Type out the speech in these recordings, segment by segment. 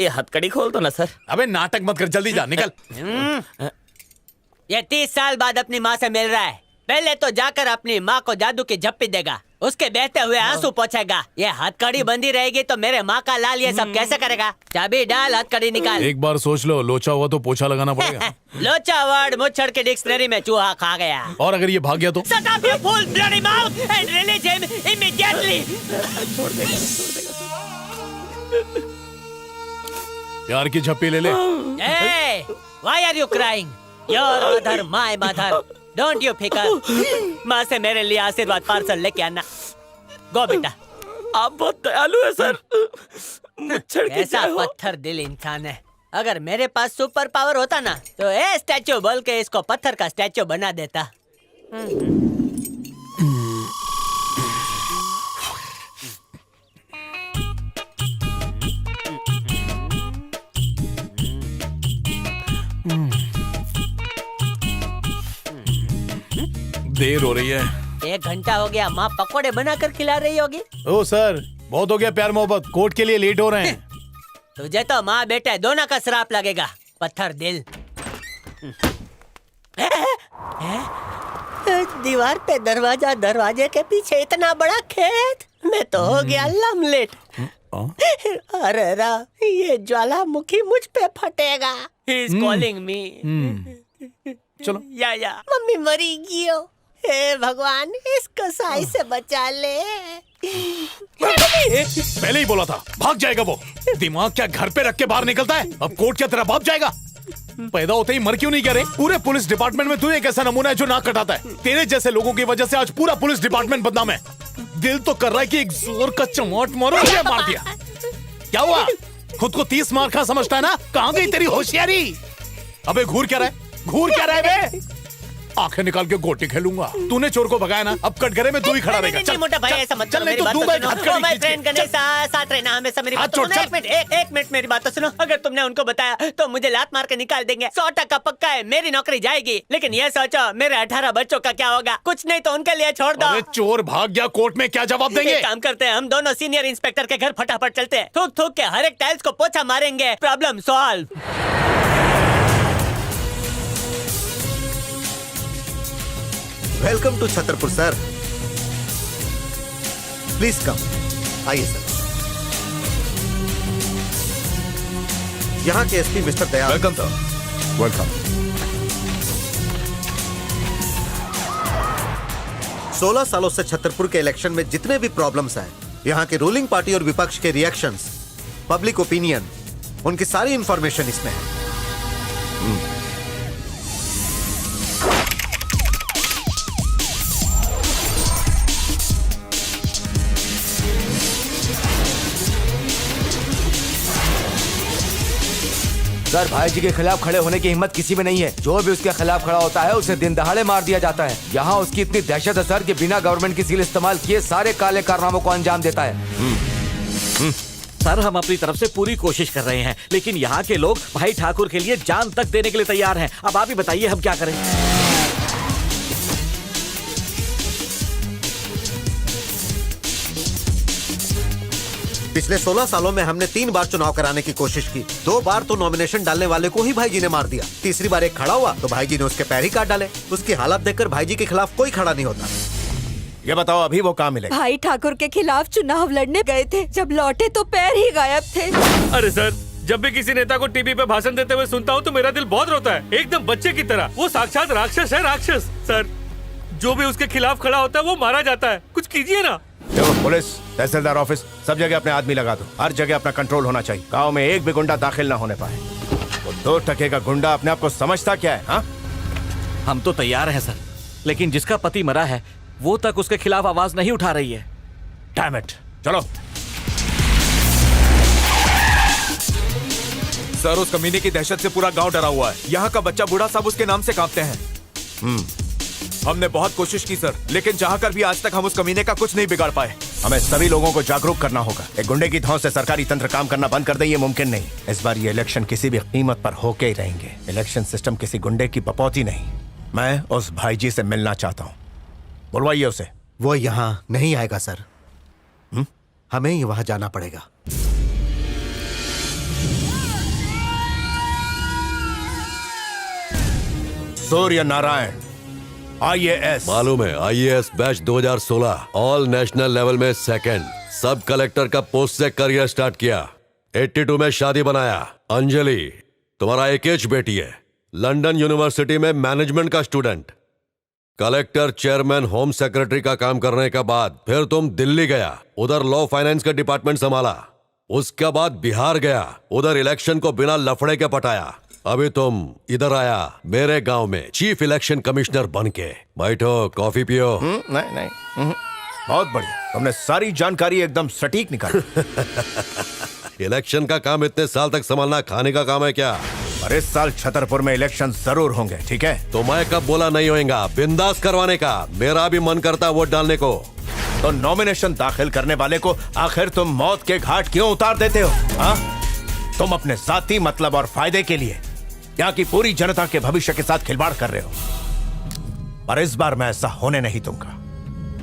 ये हथकड़ी खोल दो ना सर। अबे नाटक मत कर, जल्दी जा, निकल। ये 30 साल बाद अपनी माँ से मिल रहा है। पहले तो जाकर अपनी माँ को जादू की झप्पी देगा, उसके बहते हुए आंसू पोंछेगा। ये हथकड़ी बंदी रहेगी तो मेरे माँ का लाल ये सब कैसे करेगा? चाबी डाल, हथकड़ी निकाल। एक बार सोच लो, लोचा हुआ तो पोछा लगाना पड़ेगा। लोचा वर्ड मुच्छड़ के डिक्शनरी में चूहा खा गया। और अगर ये भाग गया तो? Shut up, you fool bloody mouth and release him immediately. छोड़ देगा, छोड़ देगा। प्यार की झप्पी ले ले। Hey, why are you crying? Your mother, my mother. Don't you फिकर। माँ से मेरे लिए आशीर्वाद पार्सल लेके आना। गो बेटा। आप बहुत दयालु है सर। मुच्छड़ की ऐसा जय हो। पत्थर दिल इंसान है। अगर मेरे पास सुपर पावर होता ना तो ए स्टैचू बोल के इसको पत्थर का स्टैचू बना देता। देर हो रही है। 1 घंटा हो गया, माँ पकोड़े बनाकर खिला रही होगी। ओ सर, बहुत हो गया प्यार मोहब्बत, कोर्ट के लिए लेट हो रहे हैं। तुझे तो माँ बेटे दोनों का श्राप लगेगा, पत्थर दिल। दीवार पे दरवाजा, दरवाजे के पीछे इतना बड़ा खेत, मैं तो हो गया लमलेट। अरे रा, ये ज्वालामुखी मुझ पे फटेगा। He is calling me। चलो। या मम्मी मरी गियो। हे भगवान, इस कसाई से बचा ले। पहले ही बोला था, भाग जाएगा वो। दिमाग क्या घर पे रख के बाहर निकलता है? अब कोर्ट क्या तेरा बाप जाएगा? पैदा होते ही मर क्यों नहीं करे? पूरे पुलिस डिपार्टमेंट में तू एक ऐसा नमूना है जो नाक कटाता है। तेरे जैसे लोगों की वजह से आज पूरा पुलिस डिपार्टमेंट बदनाम है। दिल तो कर रहा है कि एक जोर का चमाट मारो, ये मार दिया। क्या हुआ? खुद को 30 मार खा समझता है ना? कहाँ गई तेरी होशियारी? अबे घूर क्या रहा है? घूर क्या रहा है बे? आंखें निकाल के गोटी खेलूंगा। तूने चोर को भगाया ना, अब कटघरे में तू ही खड़ा रहेगा। चल मोटा भाई, ऐसा मत चल, करो, नहीं मेरी तो बात दूंगा तो एक सुनो। हथकड़ी मैं खींच के। फ्रेंड गणेश साथ रहना, हमेशा मेरी बात तो छोड़, सुनो। एक मिनट मेरी बात तो सुनो। अगर तुमने उनको बताया तो मुझे लात मार के निकाल देंगे। 100% पक्का है, मेरी नौकरी जाएगी। लेकिन ये सोचो, मेरे 18 बच्चों का क्या होगा? कुछ नहीं तो उनके लिए छोड़ दो। अरे चोर भाग गया, कोर्ट में क्या जवाब देंगे? एक काम करते हैं, हम दोनों सीनियर इंस्पेक्टर के घर फटाफट चलते हैं। थूक थूक के हर एक टाइल्स को पोछा मारेंगे। Problem solve. Welcome to Chhatarpur sir, please come. आइए सर। यहाँ के SP mister Dayal. Welcome sir. Welcome. 16 सालों से छतरपुर के इलेक्शन में जितने भी प्रॉब्लम्स आए, यहाँ के रूलिंग पार्टी और विपक्ष के रिएक्शंस, पब्लिक ओपिनियन, उनकी सारी इंफॉर्मेशन इसमें है। सर, भाई जी के खिलाफ खड़े होने की हिम्मत किसी में नहीं है। जो भी उसके खिलाफ खड़ा होता है उसे दिन दहाड़े मार दिया जाता है। यहाँ उसकी इतनी दहशत है सर कि बिना गवर्नमेंट की सील इस्तेमाल किए सारे काले कारनामों को अंजाम देता है। सर, हम अपनी तरफ से पूरी कोशिश कर रहे हैं, लेकिन यहाँ के लोग भाई ठाकुर के लिए जान तक देने के लिए तैयार हैं। अब आप ही बताइए हम क्या करें? पिछले 16 सालों में हमने 3 बार चुनाव कराने की कोशिश की। 2 बार तो नॉमिनेशन डालने वाले को ही भाई जी ने मार दिया। तीसरी बार एक खड़ा हुआ तो भाई जी ने उसके पैर ही काट डाले। उसकी हालत देखकर भाई जी के खिलाफ कोई खड़ा नहीं होता। ये बताओ, अभी वो कहाँ मिले? भाई ठाकुर के खिलाफ चुनाव लड़ने गए थे, जब लौटे तो पैर ही गायब थे। अरे सर, जब भी किसी नेता को टीवी पे भाषण देते हुए सुनता हूँ तो मेरा दिल बहुत रोता है, एकदम बच्चे की तरह। वो साक्षात राक्षस है, राक्षस। सर, जो भी उसके खिलाफ खड़ा होता है वो मारा जाता है। कुछ कीजिए ना। देखो, पुलिस, तहसीलदार ऑफिस, सब जगह अपने आदमी लगा दो। हर जगह अपना कंट्रोल होना चाहिए। गांव में एक भी गुंडा दाखिल ना होने पाए। वो 2 टके का गुंडा अपने आप को समझता क्या है? हाँ, हम तो तैयार हैं सर, लेकिन जिसका पति मरा है वो तक उसके खिलाफ आवाज नहीं उठा रही है। Damn it. चलो। सर, उस कमीने की दहशत से पूरा गांव डरा हुआ है। यहाँ का बच्चा बूढ़ा सब उसके नाम से कांपते हैं। हमने बहुत कोशिश की सर, लेकिन चाहकर भी आज तक हम उस कमीने का कुछ नहीं बिगाड़ पाए। हमें सभी लोगों को जागरूक करना होगा। एक गुंडे की धौंस से सरकारी तंत्र काम करना बंद कर दे, ये मुमकिन नहीं। इस बार ये इलेक्शन किसी भी कीमत पर होके ही रहेंगे। इलेक्शन सिस्टम किसी गुंडे की बपौती नहीं। मैं उस भाई जी से मिलना चाहता हूँ, बुलवाइए उसे। वो यहाँ नहीं आएगा सर। हमें ही वहां जाना पड़ेगा। सूर्य नारायण IAS। मालूम है, IAS batch 2016 all national level में सेकंड, सब कलेक्टर का पोस्ट से करियर स्टार्ट किया। 82 में शादी बनाया। अंजलि तुम्हारा एक एज बेटी है, लंदन यूनिवर्सिटी में मैनेजमेंट का student. Collector, chairman, home secretary का काम करने के बाद फिर तुम दिल्ली गया, उधर लॉ फाइनेंस का डिपार्टमेंट संभाला। उसके बाद बिहार गया, उधर इलेक्शन को बिना लफड़े के पटाया। अभी तुम इधर आया मेरे गांव में चीफ इलेक्शन कमिश्नर बन के। बैठो, कॉफी पियो। नहीं नहीं, बहुत बढ़िया, तुमने सारी जानकारी एकदम सटीक निकाली। इलेक्शन का काम इतने साल तक संभालना खाने का काम है क्या? और इस साल छतरपुर में इलेक्शन जरूर होंगे, ठीक है? तो मैं कब बोला नहीं होएगा? बिंदास करवाने का मेरा भी मन करता वोट डालने को। तो नॉमिनेशन दाखिल करने वाले को आखिर तुम मौत के घाट क्यों उतार देते हो? हाँ? तुम अपने साथी मतलब और फायदे के लिए यहाँ की पूरी जनता के भविष्य के साथ खिलवाड़ कर रहे हो, पर इस बार मैं ऐसा होने नहीं दूंगा।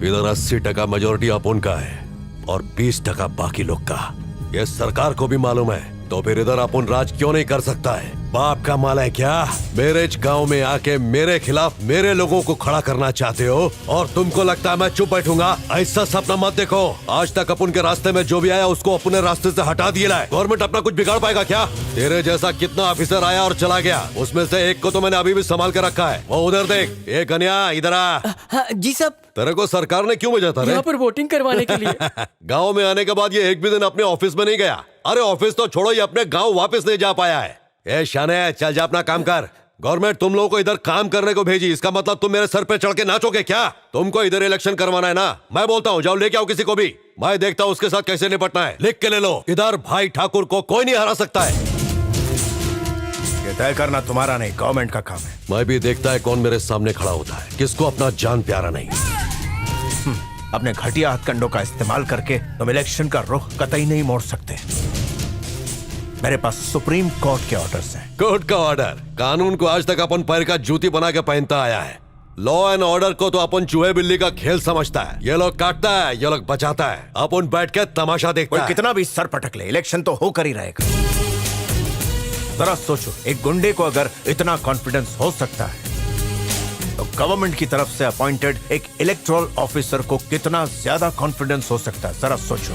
इधर 80% मेजोरिटी अपन का है और 20% बाकी लोग का। ये सरकार को भी मालूम है, तो फिर इधर अपन राज क्यों नहीं कर सकता है? बाप का माल है क्या? मेरे गांव में आके मेरे खिलाफ मेरे लोगों को खड़ा करना चाहते हो और तुमको लगता है मैं चुप बैठूंगा? ऐसा सपना मत देखो। आज तक अपन के रास्ते में जो भी आया उसको अपने रास्ते से हटा दिया है। गवर्नमेंट अपना कुछ बिगाड़ पाएगा क्या? तेरे जैसा कितना ऑफिसर आया और चला गया, उसमें से एक को तो मैंने अभी भी संभाल के रखा है। वो उधर देख, ये कन्या इधर आ। जी साहब। तेरे को सरकार ने क्यों भेजा था? यहाँ पर वोटिंग करवाने के लिए। गांव में आने के बाद ये एक भी दिन अपने ऑफिस में नहीं गया। अरे ऑफिस तो छोड़ो, ये अपने गांव वापस नहीं जा पाया है। ए शाने, चल जा अपना काम कर। गवर्नमेंट तुम लोगों को इधर काम करने को भेजी, इसका मतलब तुम मेरे सर पे चढ़ के नाचोगे क्या? तुमको इधर इलेक्शन करवाना है ना? मैं बोलता हूँ जाओ लेके आओ किसी को भी, मैं देखता हूँ उसके साथ कैसे निपटना है। लिख के ले लो, इधर भाई ठाकुर को कोई नहीं हरा सकता है। ये तय करना तुम्हारा नहीं, गवर्नमेंट का काम है। मैं भी देखता है कौन मेरे सामने खड़ा होता है, किसको अपना जान प्यारा नहीं। अपने घटिया हथकंडों का इस्तेमाल करके तुम इलेक्शन का रुख कतई नहीं मोड़ सकते। मेरे पास सुप्रीम कोर्ट के ऑर्डर्स हैं। कोर्ट का ऑर्डर? कानून को आज तक अपन पैर का जूती बना के पहनता आया है। लॉ एंड ऑर्डर को तो अपन चूहे बिल्ली का खेल समझता है। ये लोग काटता है, ये लोग बचाता है, अपन बैठ के तमाशा देखता है। कितना भी सर पटक ले, इलेक्शन तो होकर ही रहेगा। जरा सोचो, एक गुंडे को अगर इतना कॉन्फिडेंस हो सकता है तो गवर्नमेंट की तरफ से अपॉइंटेड एक इलेक्टोरल ऑफिसर को कितना ज्यादा कॉन्फिडेंस हो सकता है। जरा सोचो।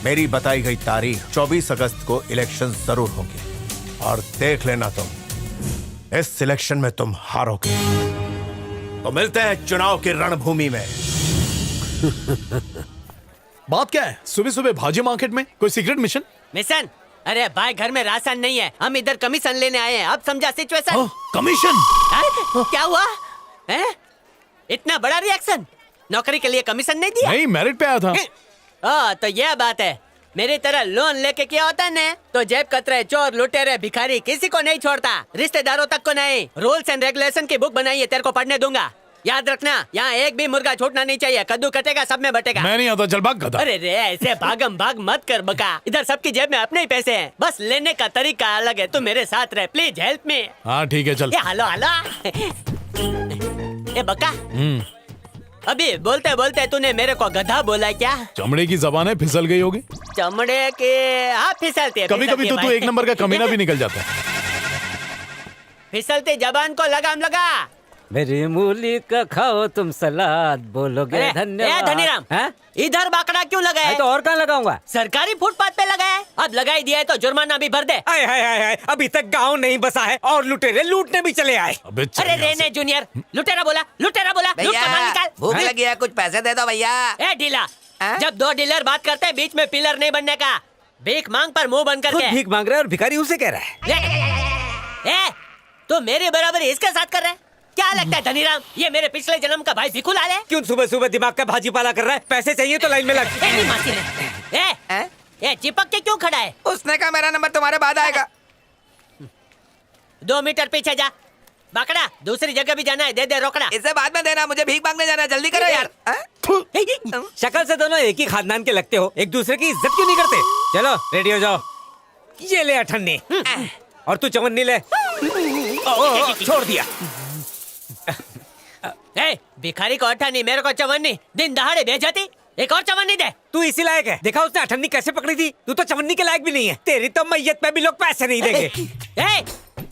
मेरी बताई गई तारीख 24 अगस्त को इलेक्शन जरूर होंगे और देख लेना तुम, इस इलेक्शन में तुम हारोगे। तो मिलते हैं चुनाव की रणभूमि में। बात क्या है? सुबह सुबह भाजी मार्केट में कोई सीक्रेट मिशन? मिशन? अरे भाई, घर में राशन नहीं है, हम इधर कमीशन लेने आए हैं। अब समझा सिचुएशन? कमीशन? क्या हुआ है? इतना बड़ा रिएक्शन? नौकरी के लिए कमीशन नहीं दिया? नहीं, मेरिट पे आया था। तो यह बात है। मेरी तरह लोन लेके किया होता ने तो जेब कतरे, चोर, लुटेरे, भिखारी किसी को नहीं छोड़ता, रिश्तेदारों तक को नहीं। रूल्स एंड रेगुलेशन की बुक बनाई है, तेरे को पढ़ने दूंगा। याद रखना, यहाँ एक भी मुर्गा छूटना नहीं चाहिए। कद्दू कटेगा, सब में बटेगा। मैं नहीं आता, चल भाग गधा। अरे रे, ऐसे भागम भाग मत कर बका। इधर सबकी जेब में अपने ही पैसे हैं, बस लेने का तरीका अलग है। तू मेरे साथ रह, प्लीज हेल्प मी। हाँ ठीक है, चल। Hello hello. ए बका, अभी बोलते बोलते तूने मेरे को गधा बोला क्या? चमड़े की जबान है, फिसल गई होगी। चमड़े के? हाँ फिसलती है। कभी कभी तो तू एक नंबर का कमीना भी निकल जाता है। फिसलती जबान को लगाम लगा। मेरी मूली का खाओ तुम सलाद, बोलोगे धन्यवाद। धनीराम, इधर बाकड़ा क्यों लगाया? तो और कहाँ लगाऊंगा? सरकारी फुटपाथ पे लगाया है। अब लगाई दिया है तो जुर्माना भी भर दे। आय हाय हाय हाय, अभी तक गांव नहीं बसा है और लुटेरे लूटने भी चले आए। अरे रेने जूनियर, लुटेरा बोला, लुटेरा बोला। लूट का माल निकाल। भूख लगी है, कुछ पैसे दे दो भैया। ए ढीला, जब दो डीलर बात करते हैं बीच में पिलर नहीं बनने का। भीख मांग पर मुंह बंद करके। भीख मांग रहा है और भिखारी उसे कह रहा है। तो मेरी बराबरी इसके साथ कर रहा है? क्या लगता है धनीराम, ये मेरे पिछले जन्म का भाई भिखू लाल है? क्यों सुबह सुबह दिमाग का भाजी पाला कर रहा है? पैसे चाहिए तो लाइन में लग। ए, चिपक के क्यों खड़ा है? उसने कहा मेरा नंबर तुम्हारे बाद आएगा। 2 मीटर पीछे जा। बाकड़ा, दूसरी जगह भी जाना है, दे दे रोकड़ा। इसे बाद में देना, मुझे भीख मांगने जाना है, जल्दी करो यार। शक्ल से दोनों एक ही खानदान के लगते हो, एक दूसरे की इज्जत क्यों नहीं करते? चलो रेडी हो जाओ। ये ले अठन्नी और तू चवन्नी ले। छोड़ दिया। भिखारी को अठन्नी, मेरे को चवन्नी। दिन दहाड़े बेइज्जती। एक और चवन्नी दे। तू इसी लायक है। देखा उसने अठन्नी कैसे पकड़ी थी? तू तो चवन्नी के लायक भी नहीं है। तेरी तो मैयत पे भी लोग पैसे नहीं देंगे।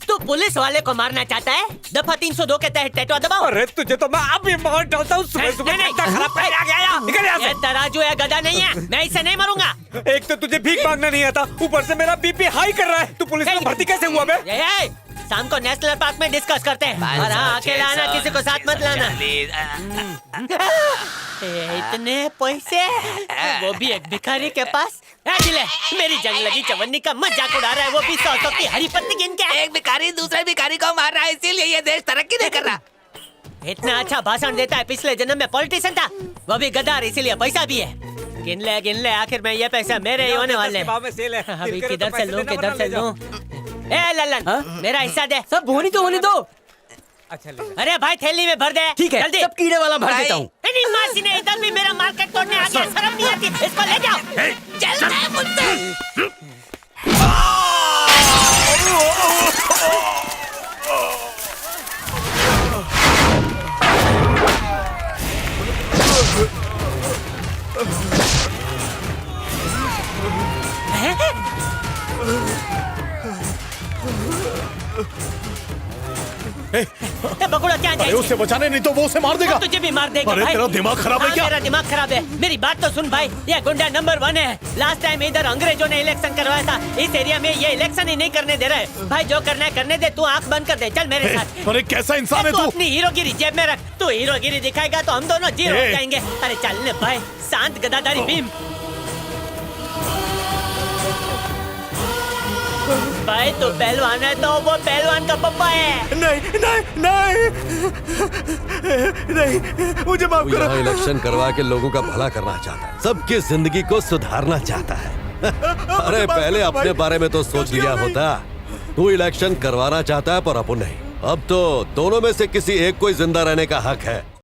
तू पुलिस वाले को मारना चाहता है? दफा 302 के तहत टैटू दबाओ। अरे तुझे तो मैं अभी मार डालता हूँ। सुबह सुबह नहीं, इतना खराब पैर आ गया। निकल यहाँ से। ये तराजू है, गधा नहीं है। मैं इसे नहीं मारूंगा। एक तो तुझे भीख मांगना नहीं आता, ऊपर से मेरा बीपी हाई कर रहा है। तू पुलिस में भर्ती कैसे हुआ बे? शाम को नेशनल पार्क में डिस्कस करते हैं। और हाँ, अकेला आना, किसी को साथ मत लाना। इतने पैसे, वो भी एक भिखारी के पास। दिले, मेरी जंग लगी चवन्नी का मजाक उड़ा रहा है, वो भी 100 की हरी पत्ती गिन के। एक भिखारी दूसरे भिखारी को मार रहा है, इसीलिए ये देश तरक्की नहीं कर रहा। इतना अच्छा भाषण देता है, पिछले जन्म में पॉलिटिशियन था। वो भी गद्दार, इसीलिए पैसा भी है। गिन ले, आखिर में ये पैसा मेरे ही होने वाले। अभी किधर से लूं, किधर से लूं? ए लल्लन, मेरा हिस्सा दे। सब होनी तो होने दो। अच्छा ले। अरे भाई थैली में भर दे। ठीक है, जल्दी। सब कीड़े वाला भर देता हूँ। नहीं, मासी ने इधर भी मेरा मार्केट तोड़ने आ गया। शर्म नहीं आती? इसको ले जाओ। चल मुझसे। बकुड़ा क्या अरे उससे बचाने, नहीं तो वो उसे मार देगा। तुझे भी मार देगा। अरे भाई। तेरा दिमाग खराब है हाँ, क्या? मेरा दिमाग खराब है। मेरी बात तो सुन भाई, ये गुंडा नंबर 1 है। लास्ट टाइम इधर अंग्रेजों ने इलेक्शन करवाया था। इस एरिया में ये इलेक्शन ही नहीं करने दे रहे। भाई जो करना है करने दे, तू आंख बंद कर दे। चल मेरे साथ। अरे कैसा इंसान है तू तू? अपनी हीरोगिरी जेब में रख। तू हीरोगिरी दिखाएगा तो हम दोनों जीरो हो जाएंगे। अरे चल ने भाई, शांत गदाधारी भीम। भाई तू पहलवान है तो वो पहलवान का पप्पा है। नहीं नहीं नहीं नहीं, मुझे माफ तू करो। यहाँ इलेक्शन करवा के लोगों का भला करना चाहता है, सबकी जिंदगी को सुधारना चाहता है। अरे पहले अपने बारे में तो सोच लिया होता। तू इलेक्शन करवाना चाहता है पर अपन नहीं। अब तो दोनों में से किसी एक को ही जिंदा रहने का हक है।